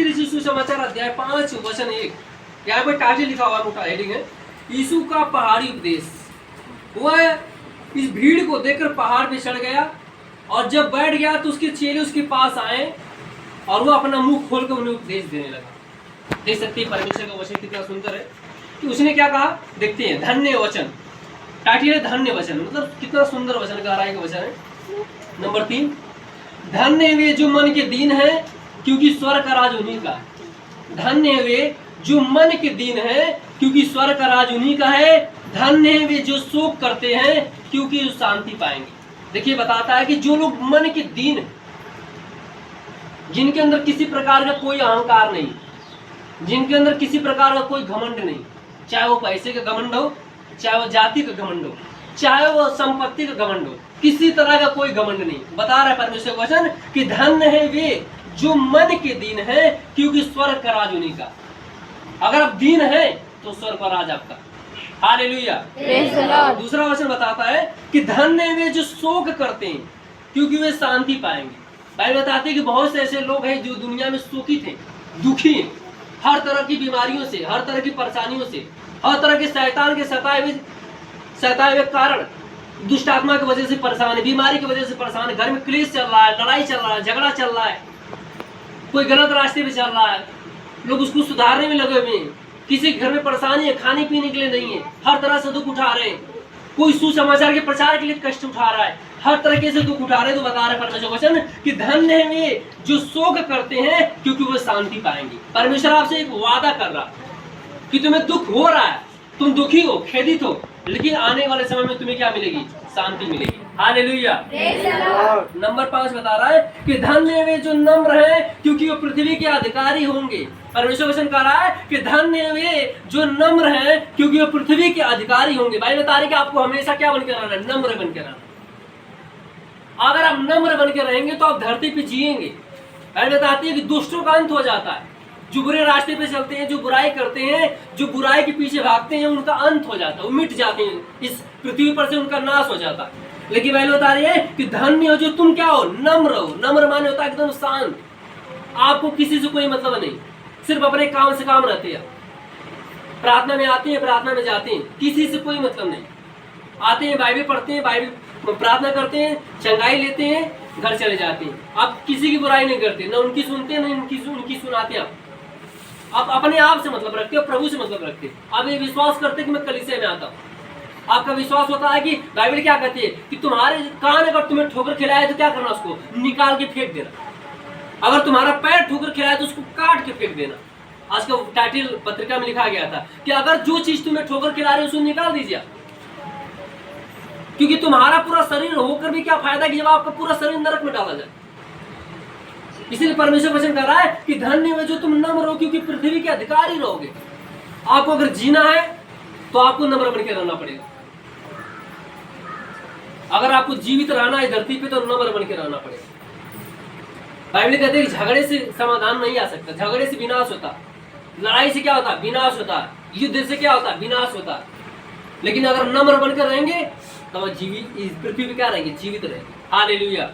मत्ती रचित सुसमाचार अध्याय 5 वचन 1, यहाँ पे टाइटल लिखा हुआ मोटा हेडिंग है, यीशु का पहाड़ी उपदेश। वह इस भीड़ को देखकर पहाड़ पे चढ़ गया और जब बैठ गया तो उसके चेले उसके पास आए और वो अपना मुंह खोल कर उन्हें उपदेश देने लगा। देख सकते हैं परमेश्वर का वचन कितना सुंदर है कि उसने क्या कहा, देखते हैं। धन्य वचन, टाइटल है धन्य वचन, मतलब कितना सुंदर वचन का राय का वचन है। नंबर 3, धन्य वे जो मन के दीन है क्योंकि स्वर्ग का राज उन्हीं का है। धन्य वे जो मन के दीन है क्योंकि स्वर्ग का राज उन्हीं का है। धन्य वे जो शोक करते हैं क्योंकि शांति पाएंगे। देखिए बताता है कि जो लोग मन के दीन है, जिनके अंदर किसी प्रकार का कोई अहंकार नहीं, जिनके अंदर किसी प्रकार का कोई घमंड नहीं, चाहे वो पैसे का घमंड हो, चाहे वो जाति का घमंड हो, चाहे वो संपत्ति का घमंड हो, किसी तरह का कोई घमंड नहीं। बता रहा है परमेश्वर का वचन कि धन्य है वे जो मन के दीन है क्योंकि स्वर्ग का राज उन्हीं का। अगर आप दीन है तो स्वर्ग का राज आपका। हालेलुया। दूसरा वचन बताता है कि धन्य वे जो शोक करते हैं क्योंकि वे शांति पाएंगे। भाई बताते हैं कि बहुत से ऐसे लोग हैं जो दुनिया में शोकित हैं, दुखी हैं, हर तरह की बीमारियों से, हर तरह की परेशानियों से, हर तरह के शैतान के सताए हुए कारण, दुष्ट आत्मा की वजह से परेशान है, बीमारी की वजह से परेशान है, घर में क्लेश चल रहा है, लड़ाई चल रहा है, झगड़ा चल रहा है, कोई गलत रास्ते पे चल रहा है, लोग उसको सुधारने में लगे हुए हैं, किसी घर में परेशानी है, खाने पीने के लिए नहीं है, हर तरह से दुख उठा रहे हैं, कोई सुसमाचार के प्रचार के लिए कष्ट उठा रहा है, हर तरीके से दुख उठा रहे। तो बता रहे परमेश्वर वचन कि धन्य है वे जो शोक करते हैं क्योंकि वो शांति पाएंगे। परमेश्वर आपसे एक वादा कर रहा कि तुम्हें दुख हो रहा है, तुम दुखी हो, खेदित हो, लेकिन आने वाले समय में तुम्हें क्या मिलेगी, शांति मिलेगी। हालेलुया। नंबर 5 बता रहा है कि धन्य वे जो नम्र है क्योंकि वो पृथ्वी के अधिकारी होंगे। परमेश्वर वचन कह रहा है कि धन्य वे जो नम्र है क्योंकि वो पृथ्वी के अधिकारी होंगे। भाई बता रहे कि आपको हमेशा क्या बन के रहना है, नम्र बन के रहना। अगर आप नम्र बन के रहेंगे तो आप धरती पे जिएंगे। भाई बताती है कि दुष्टों का अंत हो जाता है, जो बुरे रास्ते पे चलते हैं, जो बुराई करते हैं, जो बुराई के पीछे भागते हैं, उनका अंत हो जाता है, वो मिट जाते हैं, इस पृथ्वी पर से उनका नाश हो जाता है। लेकिन वह बता रही है कि धन्य हो जो तुम क्या हो, नम्र हो। नम्र माने होता है एकदम शांत, आपको किसी से कोई मतलब नहीं, सिर्फ अपने काम से काम रहते हैं। प्रार्थना में आते हैं, प्रार्थना में जाते हैं, किसी से कोई मतलब नहीं, आते हैं, बाइबल पढ़ते हैं, बाइबल प्रार्थना करते हैं, चंगाई लेते हैं, घर चले जाते हैं। आप किसी की बुराई नहीं करते, न उनकी सुनते हैं, न उनकी सुनाते हैं। आप अपने आप से मतलब रखते हो, प्रभु से मतलब रखते हो। आप ये विश्वास करते कि मैं कलीसिया में आता हूँ। आपका विश्वास होता है कि बाइबल क्या कहती है कि तुम्हारे कान अगर तुम्हें ठोकर खिलाए तो क्या करना, उसको निकाल के फेंक देना। अगर तुम्हारा पैर ठोकर खिलाए तो उसको काट के फेंक देना। आज का टाइटल पत्रिका में लिखा गया था कि अगर जो चीज तुम्हें ठोकर खिला रही है उसको निकाल दीजिए, क्योंकि तुम्हारा पूरा शरीर होकर भी क्या फायदा कि जब आपका पूरा शरीर नरक में डाला जाए। इसीलिए परमेश्वर वचन कर रहा है कि धन्य है जो तुम नम्र हो क्योंकि पृथ्वी के अधिकारी रहोगे। आपको अगर जीना है तो आपको नम्र बन के रहना पड़ेगा। अगर आपको जीवित रहना है धरती पे तो नम्र बन के रहना पड़ेगा। बाइबल कहते हैं कि झगड़े से समाधान नहीं आ सकता, झगड़े से विनाश होता, लड़ाई से क्या होता, विनाश होता, युद्ध से क्या होता, विनाश होता। लेकिन अगर नम्र बनकर रहेंगे तो जीवित इस पृथ्वी पे क्या रहेंगे, जीवित रहेंगे। हालेलुया।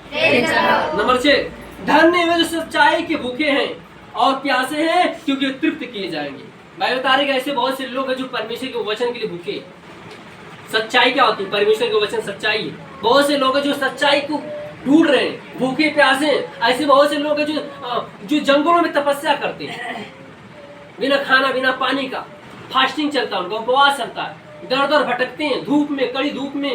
नंबर 6, धन्य वे जो सच्चाई के भूखे हैं और प्यासे हैं क्योंकि तृप्त किए जाएंगे। बाइबल बता रही है ऐसे बहुत से लोग हैं जो परमेश्वर के वचन के लिए भूखे। सच्चाई क्या होती है, परमेश्वर के वचन सच्चाई है। बहुत से लोग हैं जो सच्चाई को ढूंढ रहे हैं, भूखे प्यासे हैं। ऐसे बहुत से लोग हैं जो जंगलों में तपस्या करते हैं, बिना खाना बिना पानी का फास्टिंग चलता है, उनका उपवास चलता है, दर दर भटकते हैं धूप में, कड़ी धूप में,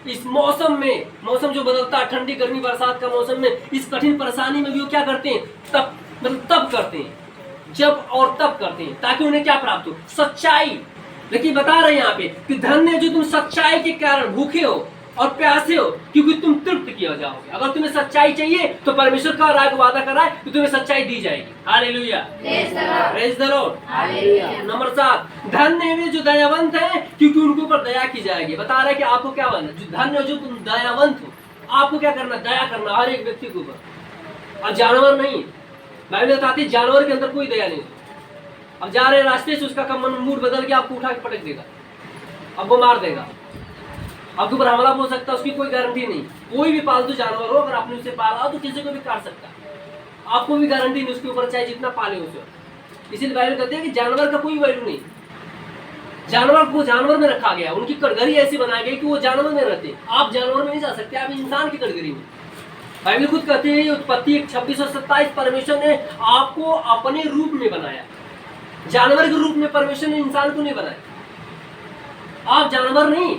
इस मौसम में, मौसम जो बदलता है, ठंडी गर्मी बरसात का मौसम में, इस कठिन परेशानी में भी वो क्या करते हैं, तब करते हैं, जब और तब करते हैं ताकि उन्हें क्या प्राप्त हो, सच्चाई। लेकिन बता रहे हैं यहाँ पे कि धन्य जो तुम सच्चाई के कारण भूखे हो और प्यासे हो क्योंकि तुम तृप्त किया जाओगे। अगर तुम्हें सच्चाई चाहिए तो परमेश्वर का राय वादा कर रहा है कि तुम्हें सच्चाई दी जाएगी। Hallelujah, praise the Lord. Number 7, धन्य वे जो दयावंत है क्योंकि उनके ऊपर दया की जाएगी। बता रहा है कि आपको क्या बनना, जो धन्य जो तुम दयावंत हो, आपको क्या करना, दया करना हर एक व्यक्ति के ऊपर। और जानवर नहीं, बाइबल बताती है जानवर के अंदर कोई दया नहीं। अब जा रहे रास्ते से उसका मूड बदल के आपको उठा के पटक देगा, अब वो मार देगा, आपके ऊपर हमला हो सकता है, उसकी कोई गारंटी नहीं। कोई भी पालतू जानवर हो अगर आपने उसे पाला तो किसी को भी काट सकता है। आपको भी गारंटी नहीं उसके ऊपर, चाहे जितना पाले उसे। इसीलिए बाइबल कहते हैं कि जानवर का कोई वैल्यू नहीं, जानवर को जानवर में रखा गया, उनकी कटघरी ऐसी बनाई गई कि वो जानवर में रहते। आप जानवर में नहीं जा सकते, आप इंसान की कटघरी में। बाइबल खुद कहते हैं उत्पत्ति 26 और 27, परमेश्वर ने आपको अपने रूप में बनाया। जानवर के रूप में परमेश्वर ने इंसान को नहीं बनाया। आप जानवर नहीं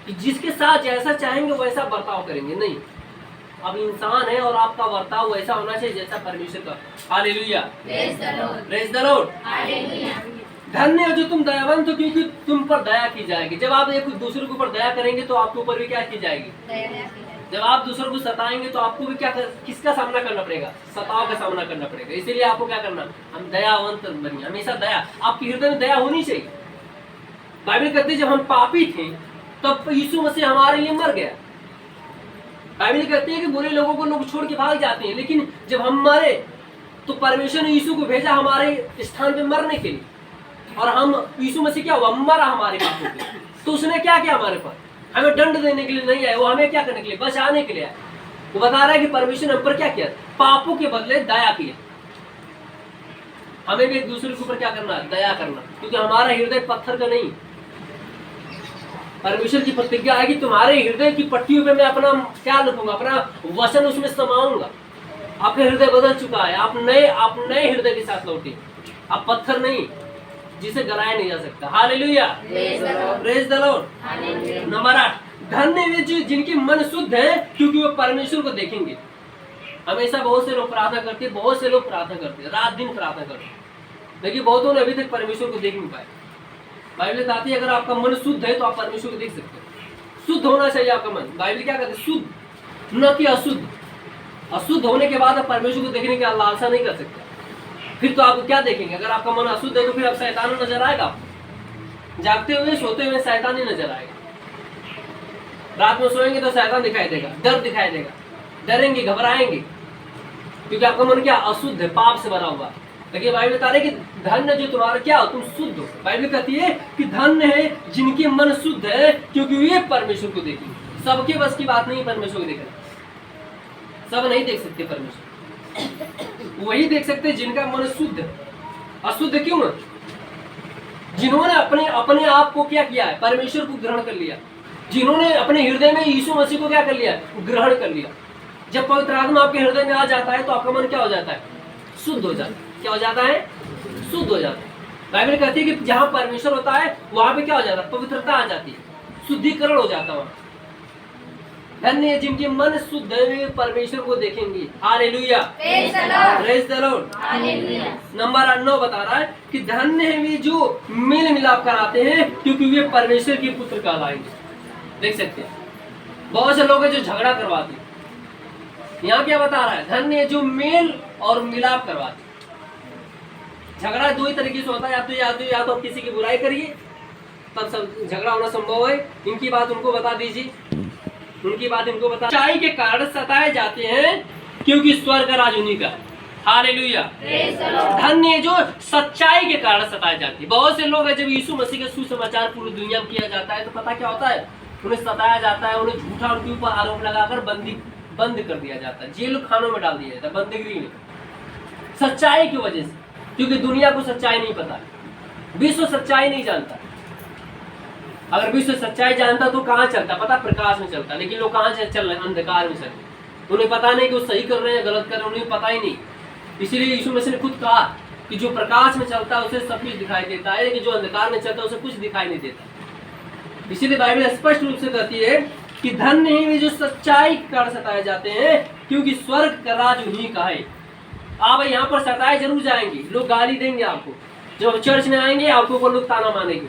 कि जिसके साथ जैसा चाहेंगे वैसा बर्ताव करेंगे, नहीं। अब इंसान है और आपका बर्ताव वैसा होना चाहिए जैसा परमेश्वर का। Hallelujah, praise the Lord. धन्य हो जो तुम दयावंत हो, क्योंकि तुम पर दया की जाएगी। जब आप एक दूसरे के ऊपर दया करेंगे तो आपके ऊपर भी क्या की जाएगी? जब आप दूसरों को सताएंगे तो आपको भी किसका सामना करना पड़ेगा? सताव का सामना करना पड़ेगा। इसीलिए आपको क्या करना? हम दयावंत बनिए, हमेशा दया, आपके हृदय में दया होनी चाहिए। बाइबल कहते जब हम पापी थे तब यीशु मसीह हमारे लिए मर गया। बाइबल कहती है कि बुरे लोगों को लोग छोड़ के भाग जाते हैं, लेकिन जब हम मरे तो परमेश्वर ने यीशु को भेजा हमारे स्थान पे मरने के लिए, और हम यीशु मसीह क्या हुआ? मरा हमारे पापों पे। तो उसने क्या किया हमारे पर? हमें दंड देने के लिए नहीं आया, वो हमें क्या करने के लिए? बचाने के लिए आया। वो बता रहा है कि परमेश्वर ने हम पर क्या किया? पापों के बदले दया किया। हमें भी एक दूसरे के ऊपर क्या करना? दया करना, क्योंकि हमारा हृदय पत्थर का नहीं। परमेश्वर की प्रतिज्ञा है कि तुम्हारे हृदय की पट्टियों पे मैं अपना क्या लिखूंगा? अपना वचन उसमें समाऊंगा। आपका हृदय बदल चुका है, आप नए हृदय के साथ लौटे। आप पत्थर नहीं जिसे गलाया नहीं जा सकता। Hallelujah, praise the Lord. Number 8, धन्य वे जो जिनके मन शुद्ध है, क्योंकि वो परमेश्वर को देखेंगे। हमेशा बहुत से लोग प्रार्थना करते हैं, बहुत से लोग प्रार्थना करते हैं, रात दिन प्रार्थना करते हैं, लेकिन बहुतों ने अभी तक परमेश्वर को देख नहीं पाए। बाइबल कहती है अगर आपका मन शुद्ध है तो आप परमेश्वर को देख सकते हो। शुद्ध होना चाहिए आपका मन। बाइबल क्या कहती है? शुद्ध, न कि अशुद्ध। अशुद्ध होने के बाद आप परमेश्वर को देखने की लालसा नहीं कर सकते। फिर तो आप क्या देखेंगे? अगर आपका मन अशुद्ध है तो फिर आप शैतान नजर आएगा। जागते हुए सोते हुए शैतान ही नजर आएगा। रात में सोएंगे तो शैतान दिखाई देगा, डर दिखाई देगा, डरेंगे, घबराएंगे, क्योंकि आपका मन क्या? अशुद्ध है, पाप से भरा हुआ। लेकिन बाइबल बता रही कि धन्य जो तुम्हारा क्या हो? तुम शुद्ध हो। बाइबल कहती है कि धन्य है जिनके मन शुद्ध है, क्योंकि वे परमेश्वर को देखेंगे। सबके बस की बात नहीं परमेश्वर को देखना, सब नहीं देख सकते परमेश्वर, वही देख सकते जिनका मन शुद्ध। अशुद्ध क्यों है? जिन्होंने अपने आप को क्या किया है? परमेश्वर को ग्रहण कर लिया। जिन्होंने अपने हृदय में यीशु मसीह को क्या कर लिया? ग्रहण कर लिया। जब पवित्र आत्मा आपके हृदय में आ जाता है तो आपका मन क्या हो जाता है? शुद्ध हो जाता है। क्या हो जाता है? शुद्ध हो जाता है। बाइबल कहती है कि जहां परमेश्वर होता है वहां पे क्या हो जाता है? पवित्रता आ जाती है, शुद्धिकरण हो जाता है। धन्य जिनके मन शुद्ध है वे परमेश्वर को देखेंगे। Hallelujah, praise the Lord. Number 9 बता रहा है कि धन्य है वे जो मेल मिलाप कराते हैं, क्योंकि वे परमेश्वर के पुत्र कहलाएंगे। देख सकते हैं बहुत से लोग हैं जो झगड़ा करवाते हैं। यहाँ क्या बता रहा है? धन्य जो मेल और मिलाप करवाते। झगड़ा दो ही तरीके से होता है, या तो किसी की बुराई करिए तब सब झगड़ा होना संभव है। इनकी बात उनको बता दीजिए, उनकी बात इनको बता। सच्चाई के कारण सताए जाते हैं, क्योंकि स्वर्ग का राज उन्हीं का। हालेलुया, धन्य जो सच्चाई के कारण सताए जाते हैं। बहुत से लोग हैं जब यीशु मसीह का सुसमाचार पूरी दुनिया में किया जाता है तो पता क्या होता है? उन्हें सताया जाता है, उन्हें झूठा उनके ऊपर आरोप लगाकर बंद कर दिया जाता है, जेल खानों में डाल दिया जाता है, बंदीगृह में, सच्चाई की वजह से। क्योंकि दुनिया को सच्चाई नहीं पता, विश्व सच्चाई नहीं जानता। अगर विश्व सच्चाई जानता तो कहाँ चलता? पता, प्रकाश में चलता। लेकिन लोग कहाँ चल रहे हैं? अंधकार में चल रहे हैं। उन्हें पता नहीं कि वो सही कर रहे हैं गलत कर रहे हैं, उन्हें पता ही नहीं। इसीलिए यीशु मसीह ने खुद कहा कि जो प्रकाश में चलता है उसे सब कुछ दिखाई देता है, लेकिन जो अंधकार में चलता है उसे कुछ दिखाई नहीं देता। इसीलिए बाइबल स्पष्ट रूप से कहती है कि धन्य है वे जो सच्चाई के कारण सताए जाते हैं, क्योंकि स्वर्ग का राज उन्हीं का है। आप यहाँ पर सताए जरूर जाएंगे, लोग गाली देंगे आपको। जब चर्च में आएंगे आपके ऊपर लोग ताना मारेंगे,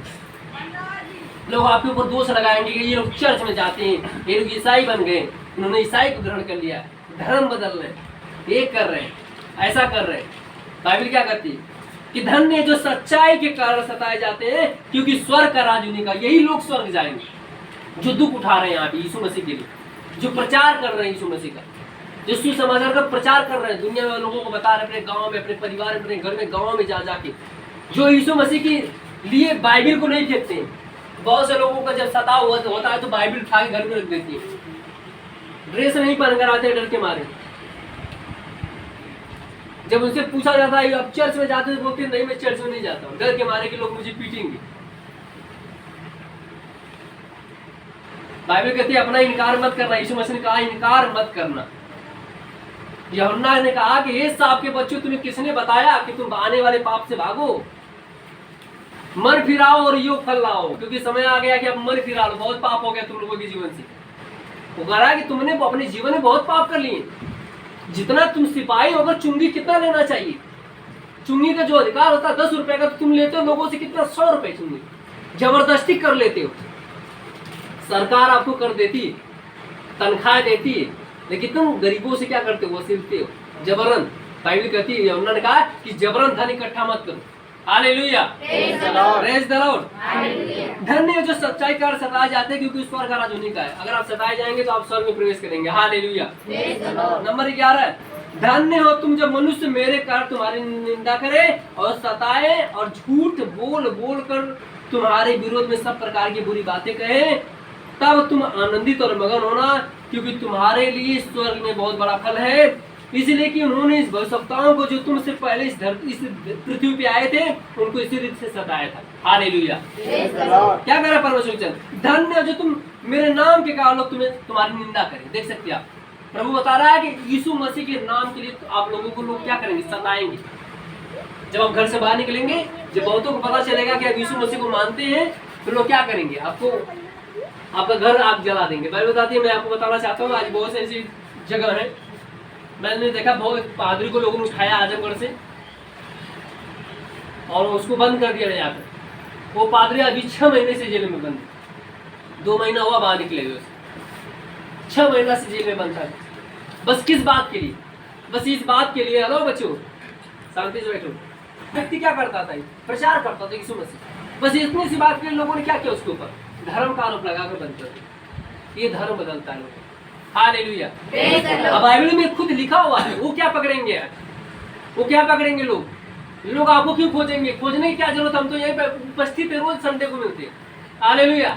लोग आपके ऊपर दोष लगाएंगे कि ये लोग चर्च में जाते हैं, ये लोग ईसाई बन गए, उन्होंने ईसाई को ग्रहण कर लिया, धर्म बदल रहे, ये कर रहे हैं, ऐसा कर रहे हैं। बाइबल क्या करती है कि धन्य जो सच्चाई के कारण सताए जाते हैं, क्योंकि स्वर्ग का राज उन्हीं का। यही लोग स्वर्ग जाएंगे जो दुख उठा रहे हैं यहाँ पे यीशु मसीह के लिए, जो प्रचार कर रहे हैं यीशु मसीह का, जो सुसमाचार का प्रचार कर रहे हैं, दुनिया में लोगों को बता रहे, अपने गाँव में, अपने परिवार में, अपने घर में, गाँव में जा जाके, जो यीशु मसीह के लिए बाइबल को नहीं फेंकते हैं। बहुत से लोगों का जब सताव होता है तो बाइबल उठा के घर में रख देती है, ड्रेस नहीं पहन कर आते डर के मारे। जब उनसे पूछा जाता है आप चर्च में जाते हो, बोलते नहीं मैं चर्च में नहीं जाता हूँ, डर के मारे कि लोग मुझे पीटेंगे। बाइबल कहती है अपना इनकार मत करना, यीशु मसीह ने कहा इनकार मत करना। यूहन्ना ने कहा कि हे सांप के बच्चों, तुम्हें किसने बताया कि तुम आने वाले पाप से भागो, मन फिराओ और योग फल लाओ, क्योंकि समय आ गया कि अब मन फिरा लो, बहुत पाप हो गया तुम लोगों के जीवन से। वो कह रहा है कि तुमने अपने जीवन में बहुत पाप कर लिए। जितना तुम सिपाही होकर चुंगी कितना लेना चाहिए, चुंगी का जो अधिकार होता है 10 रुपए का, तो तुम लेते हो लोगों से कितना 100 रुपए चुंगी, जबरदस्ती कर लेते हो। सरकार आपको कर देती है, तनख्वाह देती है, लेकिन तुम गरीबों से क्या करते हो, वसूलते हो जबरन। बाइबल कहती है, यूहन्ना ने कहा कि जबरन धन इकट्ठा मत करो। Hallelujah, praise the Lord. धन्य है जो सच्चाई कर सताए जाते हैं, क्योंकि उस पर का राज उन्हीं का है। अगर आप सताए जाएंगे तो आप स्वर्ग में प्रवेश करेंगे। हालेलुया। नंबर 11, धन्य हो तुम जब मनुष्य मेरे कारण तुम्हारी निंदा करे और सताए और झूठ बोल बोल कर तुम्हारे विरोध में सब प्रकार की बुरी बातें कहे, तब तुम आनंदित और मगन होना, क्योंकि तुम्हारे लिए स्वर्ग में बहुत बड़ा फल है। इसलिए कि उन्होंने इस भविष्यवक्ताओं को जो तुमसे पहले इस पृथ्वी पे आए थे, उनको इसी रीति से सताया था। हालेलुया। क्या कह रहा परमेश्वर वचन, धन्य जो तुम मेरे नाम के कारण लोग तुम्हारी निंदा करें। देख सकते आप, प्रभु बता रहा है कि यीशु मसीह के नाम के लिए तो आप लोगों को लोग क्या करेंगे, सताएंगे। जब आप घर से बाहर निकलेंगे, जब बहुतों को पता चलेगा कि आप यीशु मसीह को मानते हैं, तो लोग क्या करेंगे, आपको आपका घर आग जला देंगे। बाइबल बताती है, मैं आपको बताना चाहता हूँ, आज बहुत सी ऐसी जगह है, मैंने देखा बहुत पादरी को लोगों ने उठाया आजमगढ़ से और उसको बंद कर दिया यहाँ पे। वो पादरी अभी 6 महीने से जेल में बंद, 2 महीना हुआ बाहर निकले हुए, 6 महीना से जेल में बंद था। बस किस बात के लिए, बस इस बात के लिए, हेलो बच्चों शांति से बैठो, व्यक्ति क्या करता था, प्रचार करता था यीशु मसीह, बस इतनी सी बात के लिए लोगों ने क्या किया, उसके ऊपर धर्म का आरोप लगाकर बंद कर दिया। ये धर्म बदलता है। हालेलुया। अब बाइबल में खुद लिखा हुआ है, वो क्या पकड़ेंगे, वो क्या पकड़ेंगे, लोग आपको क्यों खोजेंगे, खोजने की क्या जरूरत, हम तो यहीं पे उपस्थित है, रोज संडे को मिलते हैं। हालेलुया।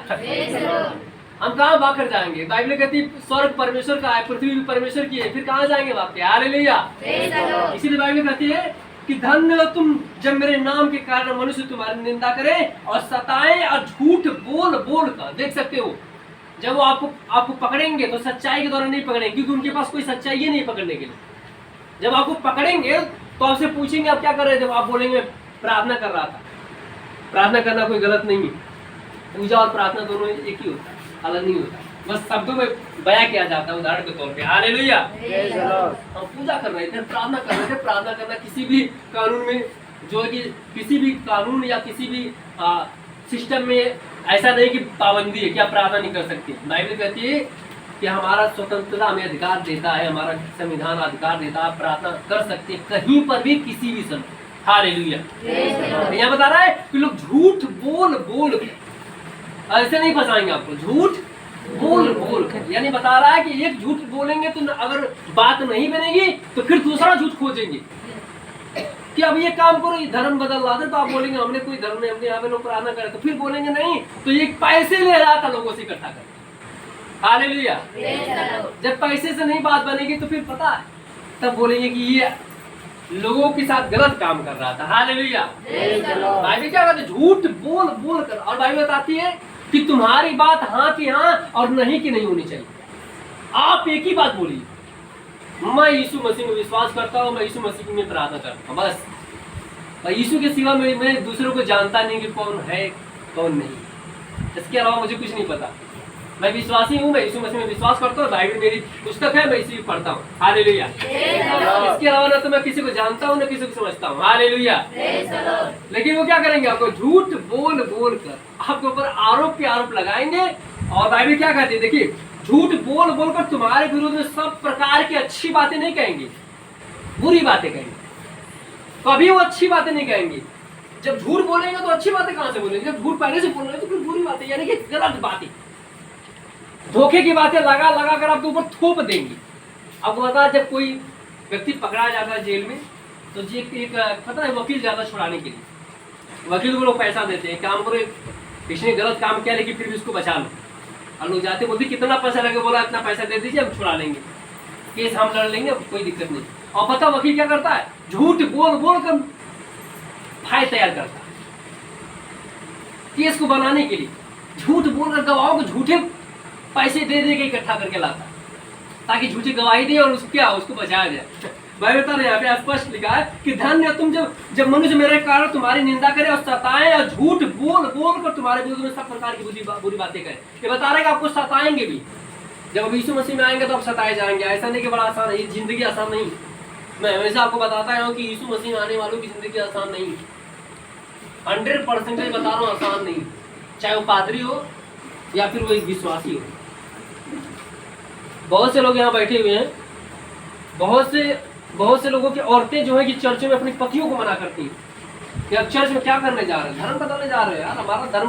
हम कहाँ भाग जाएंगे, बाइबल कहती है स्वर्ग परमेश्वर का है, पृथ्वी भी परमेश्वर की है, फिर कहाँ जाएंगे भाग के। हालेलुया। इसीलिए बाइबल कहती है कि धन्य हो तुम जब मेरे नाम के कारण मनुष्य तुम्हारी निंदा करे और सताए और झूठ बोल बोल कर। देख सकते हो, जब वो आपको पकड़ेंगे तो सच्चाई के द्वारा नहीं पकड़ेंगे, क्योंकि उनके पास कोई सच्चाई ही नहीं पकड़ने के लिए। जब आपको पकड़ेंगे तो आपसे पूछेंगे आप क्या कर रहे थे, आप बोलेंगे प्रार्थना कर रहा था। प्रार्थना करना कोई गलत नहीं है, पूजा और प्रार्थना दोनों एक ही होता है, अलग नहीं होता, बस शब्दों में बयां किया जाता है उदाहरण के तौर पे। हालेलुया। हम पूजा कर रहे थे, प्रार्थना कर रहे थे। प्रार्थना करना किसी भी कानून में, जो कि किसी भी कानून या किसी भी सिस्टम में ऐसा नहीं कि पाबंदी है कि आप प्रार्थना नहीं कर सकते। बाइबल कहती है कि हमारा स्वतंत्रता हमें अधिकार देता है, हमारा संविधान अधिकार देता है, आप प्रार्थना कर सकते हैं कहीं पर भी किसी भी समय। हालेलुया। यहाँ बता रहा है कि लोग झूठ बोल बोल, ऐसे नहीं फंसाएंगे आपको, झूठ बोल बोल, यानी बता रहा है कि एक झूठ बोलेंगे तो अगर बात नहीं बनेगी तो फिर दूसरा झूठ खोजेंगे कि अब ये काम करो, ये धर्म बदल रहा था, तो आप बोलेंगे हमने कोई धर्म नहीं, हमने यहाँ पे लोग प्रार्थना करे, तो फिर बोलेंगे नहीं तो ये पैसे ले रहा था लोगों से इकट्ठा कर। हालेलुया। जब पैसे से नहीं बात बनेगी तो फिर पता है, तब बोलेंगे कि ये लोगों के साथ गलत काम कर रहा था। हालेलुया। बाइबल क्या कहती है, झूठ बोल बोल कर, और बाइबल बताती है कि तुम्हारी बात हाँ की हाँ और नहीं की नहीं होनी चाहिए। आप एक ही बात बोलिए, मैं यीशु मसीह में विश्वास करता हूँ, मैं यीशु मसीह में प्रार्थना करता हूँ, बस। यीशु के सिवा मैं दूसरों को जानता नहीं कि कौन है कौन नहीं, इसके अलावा मुझे कुछ नहीं पता। मैं विश्वासी हूँ, मैं यीशु मसीह में विश्वास करता हूँ, बाइबल मेरी पुस्तक है, मैं इसी पढ़ता हूँ। हालेलुया। इसके अलावा ना तो मैं किसी को जानता हूँ ना किसी को समझता हूँ। हालेलुया। लेकिन वो क्या करेंगे, आपको झूठ बोल बोल कर आपके ऊपर आरोप पे आरोप लगाएंगे। और बाइबल क्या कहती है, देखिए, झूठ बोल बोल कर तुम्हारे विरोध में सब प्रकार की अच्छी बातें नहीं कहेंगे, बुरी बातें कहेंगे। कभी वो अच्छी बातें नहीं कहेंगे। जब झूठ बोलेंगे तो अच्छी बातें कहाँ से बोलेंगे, जब झूठ पहले से बोल रहे हैं तो फिर बुरी बातें, यानी कि गलत बातें, धोखे की बातें लगा लगा कर आपके ऊपर थोप देंगे। आपको पता है जब कोई व्यक्ति पकड़ा जाता है जेल में, तो जी एक पता है वकील जाता छुड़ाने के लिए, वकील को लोग पैसा देते हैं, काम करो, किसी गलत काम किया लेकिन फिर भी उसको बचा लो। और लोग जाते बोलते कितना पैसा लगे, बोला इतना पैसा दे दीजिए हम छुड़ा लेंगे, केस हम लड़ लेंगे, कोई दिक्कत नहीं। और पता वकील क्या करता है, झूठ बोल बोल कर फाइल तैयार करता, केस को बनाने के लिए झूठ बोलकर गवाहों को झूठे पैसे दे दे के इकट्ठा करके लाता, ताकि झूठी गवाही दे और उसको क्या उसको बचाया जाए। भाई बता रहे यहाँ पे स्पष्ट लिखा है कि धन्य तुम जब मनुष्य मेरे कारण तुम्हारी निंदा करे और सताएं और झूठ बोल बोल कर तुम्हारे विरुद्ध में सब प्रकार की बुरी बातें करें। ये बता रहे हैं कि आपको सताएंगे भी, जब यीशु मसीह में आएंगे तो आप सताए जाएंगे। ऐसा नहीं कि बड़ा आसान है, ये जिंदगी आसान नहीं। मैं हमेशा आपको बताता हूँ कि यीशु मसीह में आने वालों की जिंदगी आसान नहीं, 100% बता रहा हूँ आसान नहीं, चाहे वो पादरी हो या फिर वो एक विश्वासी हो। बहुत से लोग यहाँ बैठे हुए हैं, बहुत से लोगों की औरतें जो है कि चर्च में अपनी पतियों को मना करती हैं कि अब चर्च में क्या करने जा रहे हैं, धर्म बदलने जा रहे हैं। यार हमारा धर्म